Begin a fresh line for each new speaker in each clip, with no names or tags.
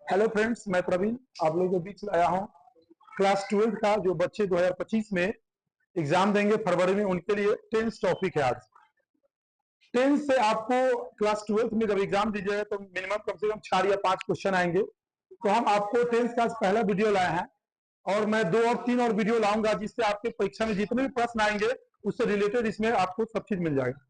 Hello friends, मैं प्रवीण आप लोगों के बीच लाया हूँ क्लास 12 का जो बच्चे 2025 में एग्जाम देंगे फरवरी में, उनके लिए टेंस टॉपिक है। आज टेंस से आपको क्लास 12 में जब एग्जाम दीजिएगा तो मिनिमम कम से कम 4 या 5 क्वेश्चन आएंगे। तो हम आपको टेंस का पहला वीडियो लाए हैं और मैं 2 और 3 और वीडियो लाऊंगा जिससे आपके परीक्षा में जितने भी प्रश्न आएंगे उससे रिलेटेड इसमें आपको सब चीज मिल जाएगा।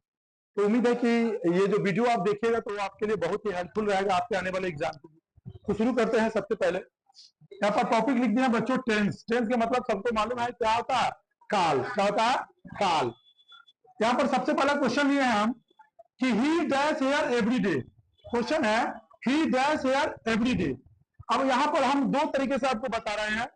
तो उम्मीद है कि ये जो वीडियो आप देखिएगा तो आपके लिए बहुत ही हेल्पफुल रहेगा आपके आने वाले एग्जाम के लिए। तो शुरू करते हैं। सबसे पहले यहाँ पर टॉपिक लिख दिया बच्चों, टेंस। टेंस का मतलब सबको मालूम है क्या होता है? काल। क्या होता है? काल। यहाँ पर सबसे पहला क्वेश्चन ये है हम कि he dash here every day. Question है he dash here every day. अब यहाँ पर हम दो तरीके से आपको बता रहे हैं।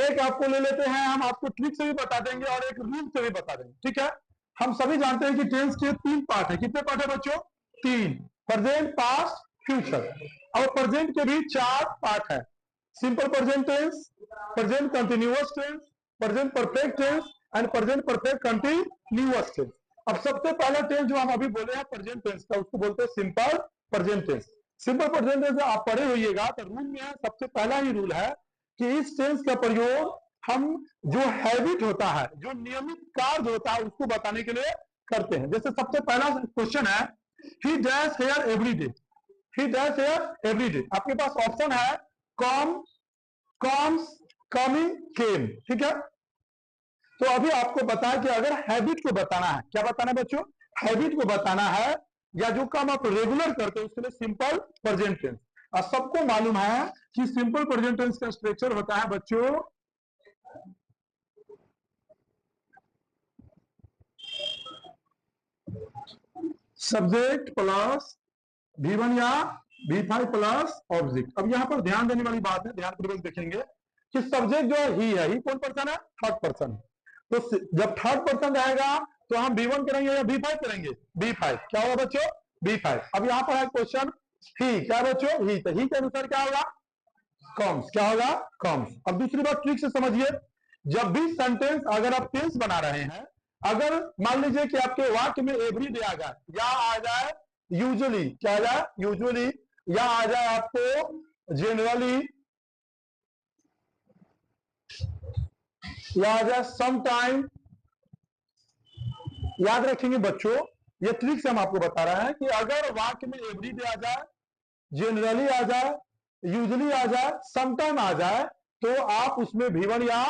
एक आपको ले लेते हैं, हम आपको ट्रिक से भी बता देंगे और एक रूल से भी बता देंगे। ठीक है, हम सभी जानते हैं कि टेंस के 3 पार्ट है। कितने पार्ट है बच्चों? 3। Present, past, future. और प्रेजेंट के भी 4 पार्ट है। Simple present tense, present continuous tense, present perfect tense and present perfect continuous tense. अब सबसे पहला टेंस जो हम अभी बोले हैं प्रेजेंट टेंस का, उसको बोलते हैं simple present tense. Simple present tense आप पढ़े होइएगा तो रूल में है, सबसे पहला ही रूल है कि इस टेंस का प्रयोग हम जो हैबिट होता है, जो नियमित कार्य होता है, उसको बताने के लिए करते हैं। जैसे सबसे पहला क्वेश्चन है he dash here every day. He dash here every day. आपके पास ऑप्शन है कॉम, कॉम्स, कमिंग, केम। ठीक है, तो अभी आपको बताया कि अगर हैबिट को बताना है, क्या बताना है बच्चों? हैबिट को बताना है या जो काम आप रेगुलर करते हो उसके लिए सिंपल प्रेजेंट टेंस। और सबको मालूम है कि सिंपल प्रेजेंट टेंस का स्ट्रक्चर होता है बच्चों सब्जेक्ट प्लस V1 या V5 प्लस ऑब्जेक्ट। अब यहाँ पर ध्यान देने वाली बात है, ध्यान पूर्वक देखेंगे कि सब्जेक्ट जो है ही है। ही कौन पर्सन है? Third person. तो जब थर्ड पर्सन रहेगा तो हम V1 करेंगे या V5 करेंगे? V5। क्या होगा बच्चों? V5। अब यहाँ पर है क्वेश्चन ही। क्या बच्चों? ही। तो ही के अनुसार क्या होगा? कॉम्स। क्या होगा? कॉम्स। अब दूसरी बात ट्रिक से समझिए, जब भी सेंटेंस अगर आप टेंस बना रहे हैं, अगर मान लीजिए कि आपके वाक्य में एवरी डे आ जाए या आ जाए यूजुअली, क्या आ जाए? यूजुअली, या आ जाए आपको जनरली, या आ जाए सम टाइम। याद रखेंगे बच्चों, ये ट्रिक से हम आपको बता रहे हैं कि अगर वाक्य में एवरी डे आ जाए, जनरली आ जाए, यूजली आ जाए, समटाइम आ जाए, तो आप उसमें V1 या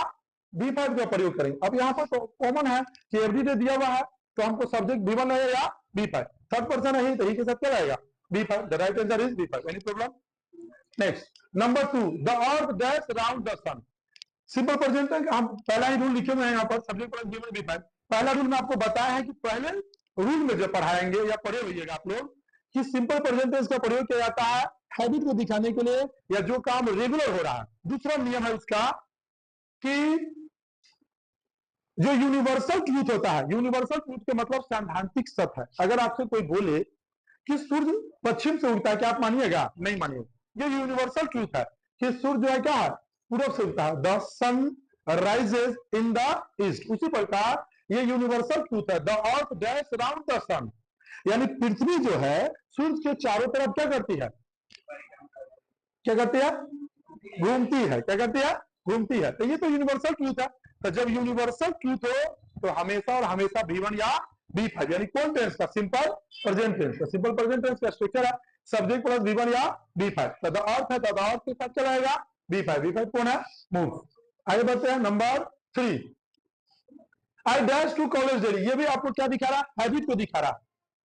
V5 का प्रयोग करेंगे। अब यहाँ पर तो कॉमन है कि एवरीडे दिया हुआ है तो हमको सब्जेक्ट V1 है या V5। थर्ड पर्सन है तो ही के साथ क्या रहेगा? V5। The right answer is V5। Any problem? Next, number 2, the earth dash round the sun. Simple present है, हम पहला ही रूल लिखे हुए हैं यहाँ पर, सब्जेक्ट प्लस V1 V5। पहला रूल में आपको बताया है कि पहले रूल में जो पढ़ाएंगे या पढ़े होइएगा आप लोग कि सिंपल प्रेजेंट टेंस का प्रयोग किया जाता है हैबिट को दिखाने के लिए या जो काम रेगुलर हो रहा है। दूसरा नियम है उसका कि जो यूनिवर्सल ट्रूथ होता है, यूनिवर्सल ट्रूथ के मतलब सैद्धांतिक सत्य है। अगर आपसे कोई बोले कि सूर्य पश्चिम से उगता है, क्या आप मानिएगा? नहीं मानिएगा। ये यूनिवर्सल ट्रूथ है कि सूर्य जो है क्या है? पूर्व से उगता है। The sun rises in the east. उसी प्रकार ये यूनिवर्सल ट्रूथ है, the earth dash round the sun. यानी पृथ्वी जो है सूर्य के चारों तरफ क्या करती है? क्या करती है? घूमती है। क्या करती है? घूमती है। तो ये तो यूनिवर्सल ट्रूथ है। तो जब यूनिवर्सल ट्रूथ हो तो हमेशा और हमेशा V1 या V5, यानी कौन टेंस का? सिंपल प्रेजेंट टेंस का। सिंपल प्रेजेंट टेंस का स्ट्रक्चर है सब्जेक्ट प्लस V1 या V5। तो द अर्थ है तो द अर्थ के साथ क्या रहेगा? V5। V5 कौन है? मूव। आगे बढ़ते हैं number 3, I dash to college daily. ये भी आपको क्या दिखा रहा है? हैबिट को दिखा रहा है।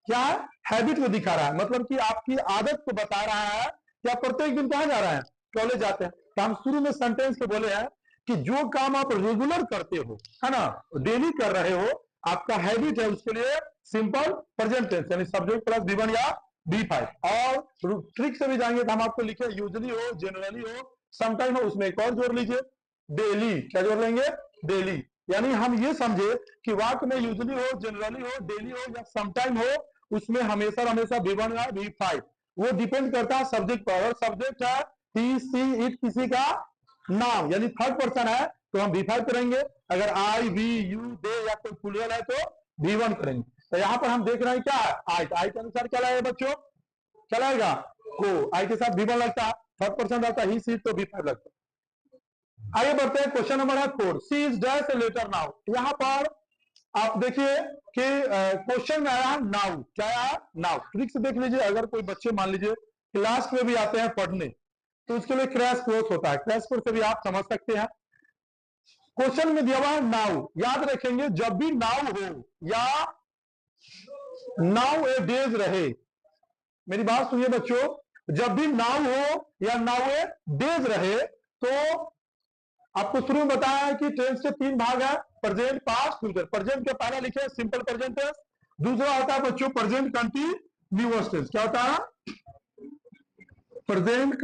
क्या है? हैबिट को दिखा रहा है, मतलब कि आपकी आदत को बता रहा है कि आप प्रत्येक दिन कहां जा रहे हैं? कॉलेज जाते हैं। तो हम शुरू में सेंटेंस को बोले हैं कि जो काम आप रेगुलर करते हो, है ना, डेली कर रहे हो, आपका हैबिट है, उसके लिए सिंपल प्रेजेंट टेंस यानी सब्जेक्ट प्लस V1 या V5। और ट्रिक से भी जाएंगे तो हम आपको लिखे यूजली हो, जनरली हो, समटाइम हो, उसमें एक और जोड़ लीजिए डेली। क्या जोड़ लेंगे? डेली। यानी हम ये समझे कि वाक्य में यूजली हो, जनरली हो, डेली हो या समटाइम हो, उसमें हमेशा हमेशा V1 या V5। वो डिपेंड करता है सब्जेक्ट पर। और सब्जेक्ट है ही, सी, इट, किसी का नाम, यानी थर्ड पर्सन है तो हम V5 करेंगे। अगर आई, वी, यू, दे या कोई प्लूरल है तो V1 करेंगे। तो यहाँ पर हम देख रहे हैं क्या है? आई। आई के अनुसार क्या लगेगा बच्चों? क्या लगेगा? को, आई के साथ V1 लगता है, थर्ड पर्सन रहता है ही सी तो V5 लगता है। आगे बढ़ते हैं, क्वेश्चन नंबर है 4, she is dash a letter now. यहां पर आप देखिए कि क्वेश्चन में आया नाउ, क्या आया नाउ। ट्रिक से देख लीजिए, अगर कोई बच्चे मान लीजिए क्लास में भी आते हैं पढ़ने तो उसके लिए क्रैश कोर्स होता है, क्रैश कोर्स से भी आप समझ सकते हैं। क्वेश्चन में दिया हुआ है नाउ, याद रखेंगे जब भी नाउ हो या नाउ ए डेज रहे, मेरी बात सुनिए बच्चों, जब भी नाउ हो या नाउ ए डेज रहे तो आपको शुरू में बताया है कि टेंस के 3 भाग है, प्रेजेंट, पास्ट, फ्यूचर। प्रेजेंट के पहला लिखे सिंपल प्रेजेंट टेंस, दूसरा होता है बच्चों प्रेजेंट कंटीन्यूअस टेंस। क्या होता है? Present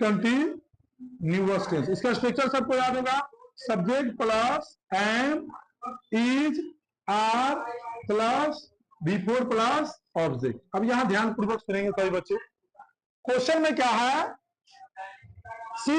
continuous tense. इसका स्ट्रक्चर सबको याद होगा, subject plus am, is, are plus before plus object. अब यहां ध्यान पूर्वक सुनेंगे सभी बच्चे। क्वेश्चन में क्या है? She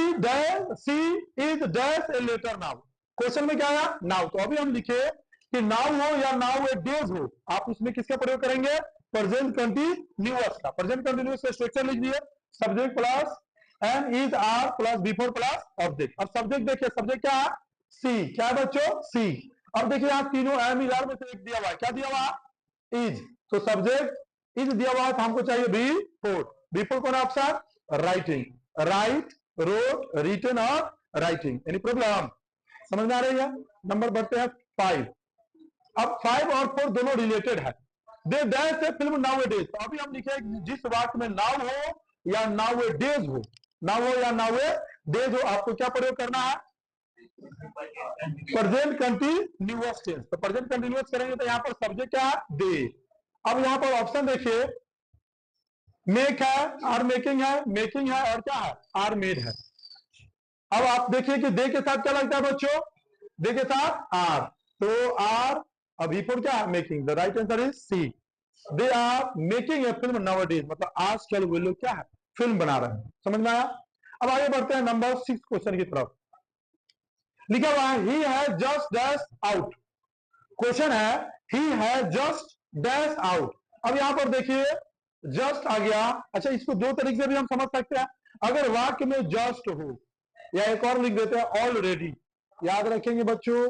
is dash a letter now. Question में क्या है? नाउ। तो अभी हम लिखे कि नाउ हो या नाउ ए डेज हो, आप उसमें किसका प्रयोग करेंगे? प्रेजेंट कंटीन्यूअस का। प्रेजेंट कंटीन्यूअस का स्ट्रक्चर लिख दिए, subject plus am, is, are plus before plus object. अब सब्जेक्ट देखिए, सब्जेक्ट क्या है? सी। क्या है बच्चों? सी। अब देखिए यहाँ तीनों एम, इज, आर में से एक दिया हुआ है, क्या दिया हुआ है? इज। तो सब्जेक्ट इज दिया हुआ है तो हमको चाहिए बिफोर। बिफोर कौन option? Writing, write, wrote, written और राइटिंग। Any problem? समझ में आ रही है? नंबर बढ़ते हैं 5। अब 5 और 4 दोनों रिलेटेड है। They dash A film now A days. तो अभी हम लिखे जिस वाक्य में नाउ हो या नाउ ए डेज हो, नाउ हो या नाउ ए डेज हो, आपको क्या प्रयोग करना है? Present continuous tense. तो प्रेजेंट कंटीन्यूअस करेंगे तो यहाँ पर सब्जेक्ट क्या है? दे। अब यहाँ पर ऑप्शन देखिए, मेक है, आर मेकिंग है और क्या है? आर मेड है। अब आप देखिए कि दे के साथ क्या लगता है बच्चों? दे के साथ आर, तो आर। अभी पर क्या है? Making. The right answer is C. They are making a film nowadays, मतलब आजकल वो लोग क्या है? फिल्म बना रहे हैं। समझ में आया? अब आगे बढ़ते हैं नंबर 6 क्वेश्चन की तरफ। लिखा हुआ है he has just dash out. Question है he has just dash out. अब यहां पर देखिए जस्ट आ गया। अच्छा, इसको दो तरीके से भी हम समझ सकते हैं। अगर वाक्य में जस्ट हो, या एक और लिख देते हैं ऑलरेडी। याद रखेंगे बच्चों,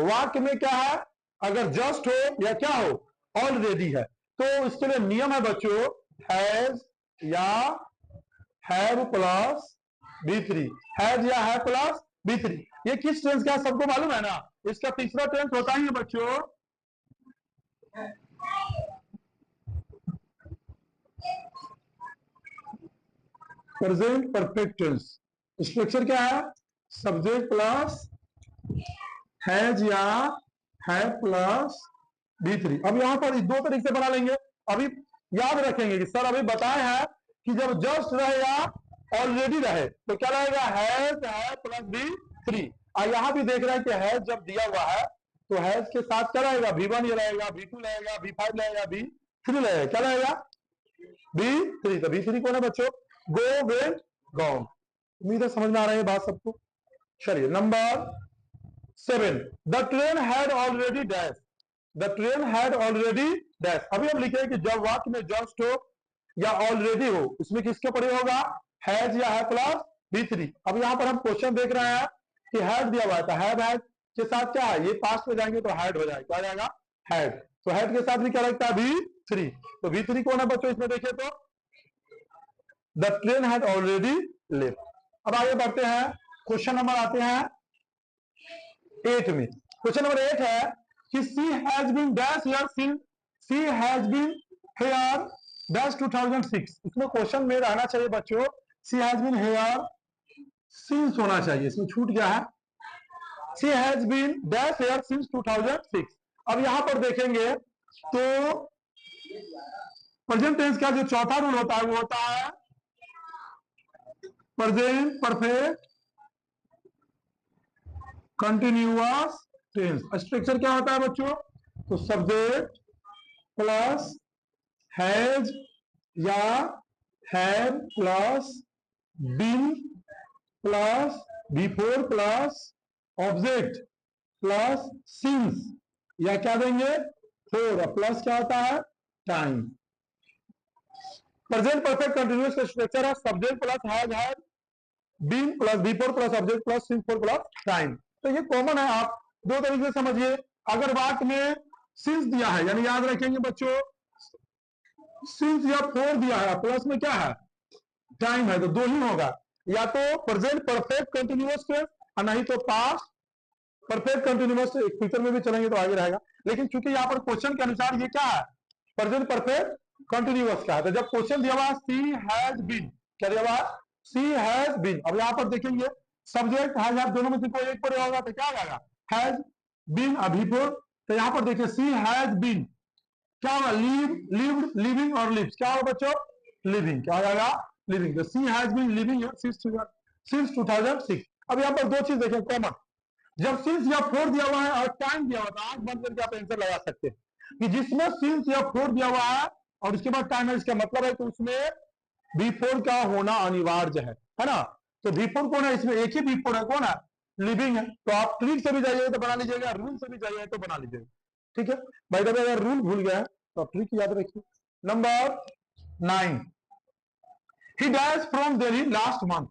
वाक्य में क्या है? अगर जस्ट हो या क्या हो? ऑलरेडी है। तो इसके लिए नियम है बच्चों, हैज या हैव प्लस B3, हैज या हैव प्लस B3। ये किस टेंस का सबको मालूम है ना? इसका तीसरा टेंस होता ही है बच्चों प्रेजेंट परफेक्ट टेंस। स्ट्रक्चर क्या है? सब्जेक्ट प्लस हैज या हैव प्लस B3। अब यहां पर दो तरीके से बना लेंगे। अभी याद रखेंगे कि सर अभी बताए हैं कि जब जस्ट रहे या ऑलरेडी रहे तो क्या रहेगा? हैज है प्लस B3। और यहां भी देख रहे हैं कि हैज जब दिया हुआ है तो हैज के साथ क्या रहेगा? V1 ये रहेगा, V2 रहेगा, V5 रहेगा, B3 रहेगा। क्या रहेगा? B3। तो B3 कौन है बच्चों? गो, वेंट, गॉन। उम्मीद है समझ में आ रही है बात सबको। चलिए number 7, the train had already dash. The train had already dash. अभी हम लिखे कि जब वाक्य में जस्ट हो या ऑलरेडी हो, इसमें किसका प्रयोग होगा? हैज या है प्लस B3। अब यहां पर हम क्वेश्चन देख रहे हैं कि हैड दिया हुआ है, तो हैव हैड के साथ क्या है? ये पास्ट में जाएंगे तो हैड हो जाएगा। क्या जाएगा? हैड। तो हैड के साथ भी क्या लगता है? B3। तो B3 कौन है बच्चों इसमें? देखिए तो the train had already left. अब आगे बढ़ते हैं, क्वेश्चन नंबर आते हैं 8 में। क्वेश्चन नंबर 8 है कि she has been dash year since, she has been here dash 2006। इसमें क्वेश्चन में रहना चाहिए बच्चों she has been here since होना चाहिए, इसमें छूट गया है। She has been dash here since 2006। अब यहां पर देखेंगे तो प्रेजेंट टेंस का जो चौथा रूल होता है वो होता है present perfect continuous tense. Structure क्या होता है बच्चों? तो सब्जेक्ट प्लस हैज या have plus been plus before plus object plus since, या क्या देंगे? फोर। प्लस क्या होता है? टाइम। प्रेजेंट परफेक्ट कंटिन्यूअस का स्ट्रक्चर है subject plus has been plus before plus object plus since four plus time. तो ये कॉमन है, आप दो तरीके से समझिए। अगर वाक्य में सिंस दिया है, यानी याद रखेंगे बच्चों, सिंस या फोर दिया है, प्लस में क्या है, टाइम है, तो दो ही होगा, या तो प्रेजेंट परफेक्ट कंटिन्यूअस टेंस और नहीं तो पास्ट परफेक्ट कंटिन्यूअस। फ्यूचर में भी चलेंगे तो आगे रहेगा, लेकिन चूंकि यहाँ पर क्वेश्चन के अनुसार ये क्या है, प्रेजेंट परफेक्ट कंटिन्यूअस का है। तो जब क्वेश्चन दिया हुआ सी हैज बीन, क्या दिया हुआ, सी हैज बीन। अब यहाँ पर देखेंगे सब्जेक्ट हैज दोनों में से कोई एक पर होगा तो क्या आएगा, हैज बीन अभी पर। तो यहाँ पर देखिए सी हैज बीन, क्या होगा, लीव लिव्ड लिविंग और लिव्स, क्या होगा बच्चों, लिविंग, क्या हो जाएगा, लिविंग। तो सी हैज बीन लिविंग सिंस 2006। अब यहाँ पर दो चीज देखें कॉमन, जब सिंस या फोर दिया हुआ है और टाइम दिया हुआ है, आंख बंद करके आप आंसर लगा सकते हैं कि जिसमें सिंस या फोर दिया हुआ है और उसके बाद टाइम है, इसका मतलब है कि उसमें बिफोर का होना अनिवार्य है ना। तो बिफोर कौन है, इसमें एक ही बिफोर है, कौन है, लिविंग है। तो आप ट्रिक से भी जाइए तो बना लीजिएगा, रूल से भी जाइए तो बना लीजिएगा, ठीक है भाई। तब अगर रूल भूल गया है तो आप ट्रिक याद रखिए। Number 9, he dash from Delhi last month.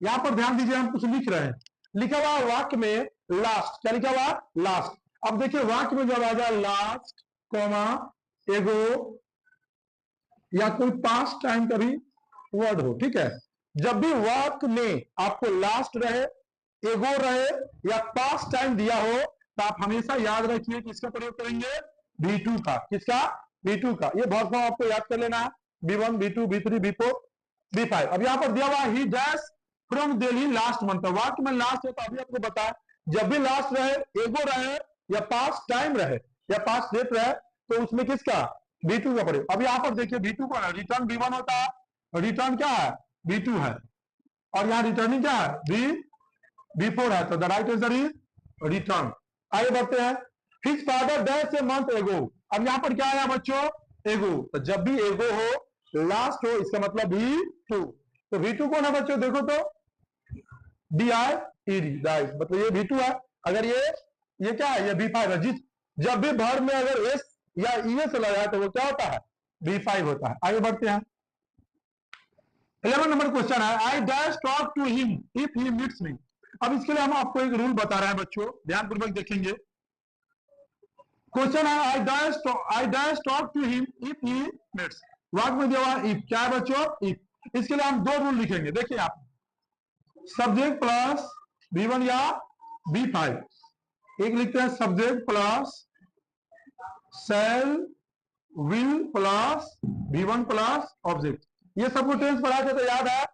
यहां पर ध्यान दीजिए, हम कुछ लिख रहे हैं, लिखा हुआ वाक्य में लास्ट, क्या लिखा हुआ, लास्ट। अब देखिए वाक्य में जब आ जाए लास्ट कॉमा एगो या कोई पास्ट टाइम का भी वर्ड हो, ठीक है, जब भी वाक्य में आपको लास्ट रहे, एगो रहे या पास्ट टाइम दिया हो, तो आप हमेशा याद रखिए कि इसका प्रयोग करेंगे V2 का, किसका, V2 का। ये बहुत आपको याद कर लेना है, V1 V2 V3 V4 V5। अब यहां पर दिया हुआ ही dash from Delhi last month, वाक्य में लास्ट है तो अभी आपको बताया, जब भी लास्ट रहे, एगो रहे या पास्ट टाइम रहे या पास्ट डेट रहे, तो उसमें किसका, V2 का प्रयोग। अब यहां पर देखिए V2 का रिटर्न V1 होता है, रिटर्न क्या है, V2 है, और यहाँ रिटर्निंग क्या है, V4 है। तो the right answer is return. आगे बढ़ते हैं, his father dash a month एगो। अब यहां पर क्या आया बच्चों, एगो। तो जब भी एगो हो, लास्ट हो, इसका मतलब V2। तो V2 कौन है बच्चों, देखो तो DIED, राइट, मतलब ये V2 है। अगर ये क्या है, ये V5 है। जब भी भर में अगर S या ES लगा है तो वो क्या होता है, V5 होता है। आगे बढ़ते हैं, 11 नंबर क्वेश्चन है, I dash talk to him if he meets me. अब इसके लिए हम आपको एक रूल बता रहे हैं बच्चों, ध्यानपूर्वक देखेंगे। क्वेश्चन है, I dash talk to him if he meets, वाक्य में दिया हुआ इफ, क्या है बच्चों, इफ। इसके लिए हम दो रूल लिखेंगे, देखिए आप, सब्जेक्ट प्लस V1 या V5, एक लिखते हैं subject plus shell will plus V1 plus object. ये सबको टेंस पढ़ा थे तो याद है,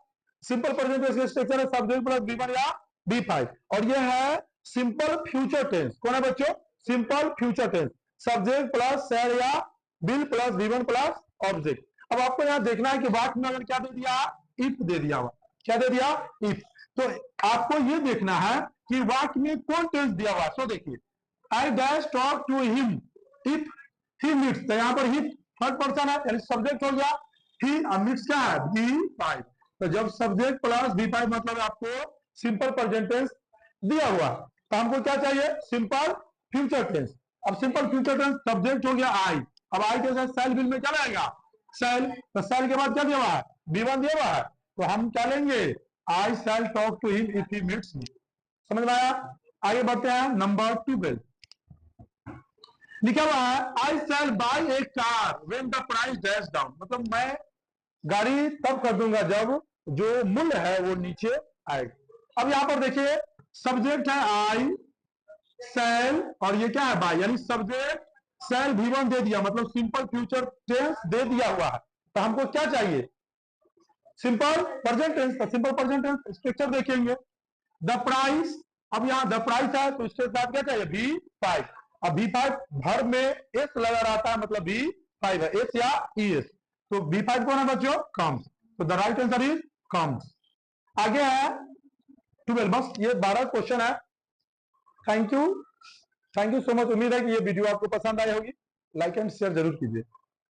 सिंपल प्रेजेंट टेंस का स्ट्रक्चर है सब्जेक्ट प्लस V1 या V5, और ये है सिंपल फ्यूचर टेंस। कौन है बच्चों, simple future tense, subject plus shall या will plus V1 plus object. अब आपको यहां देखना है कि वाक्य में अगर क्या दे दिया, इफ दे दिया हुआ, क्या दे दिया, इफ। तो आपको ये देखना है कि वाक्य में कौन टेंस दिया हुआ। तो देखिए, I dash talk to him if he meets, तो यहां पर ही थर्ड पर्सन है, यानी सब्जेक्ट हो गया, ही मीट्स क्या है, V5। तो जब सब्जेक्ट प्लस V5 मतलब आपको सिंपल प्रेजेंट टेंस दिया हुआ, तो हमको क्या चाहिए, सिंपल फ्यूचर टेंस। अब सिंपल फ्यूचर टेंस सब्जेक्ट हो गया आई, अब आई के साथ सेल बिल में क्या रहेगा, सेल। तो सेल के बाद क्या दिया हुआ है, V1 दिया हुआ है, तो हम क्या लेंगे, I shall talk to him if he meets me. समझ में आया। आगे बढ़ते हैं, नंबर 12 लिखा हुआ है, I shall buy a car when the price dash down, मतलब मैं गाड़ी तब कर दूंगा जब जो मूल्य है वो नीचे आएगा। अब यहां पर देखिए सब्जेक्ट है आई शैल और ये क्या है बाय, यानी सब्जेक्ट शैल V1 दे दिया, मतलब सिंपल फ्यूचर टेंस दे दिया हुआ है। तो हमको क्या चाहिए, सिंपल प्रेजेंट टेंस। तो सिंपल प्रेजेंट टेंस स्ट्रक्चर देखेंगे, द प्राइस, अब यहाँ द प्राइस है तो इसके साथ क्या चाहिए, V5। अब V5 भर में एस लगा रहता है, मतलब V5 है, एस या ES। तो V5 कौन है बच्चों, कम्स। तो the right answer is comes. आगे है 12, बस ये 12 क्वेश्चन है। Thank you so much. उम्मीद है कि ये वीडियो आपको पसंद आई होगी, लाइक एंड शेयर जरूर कीजिए।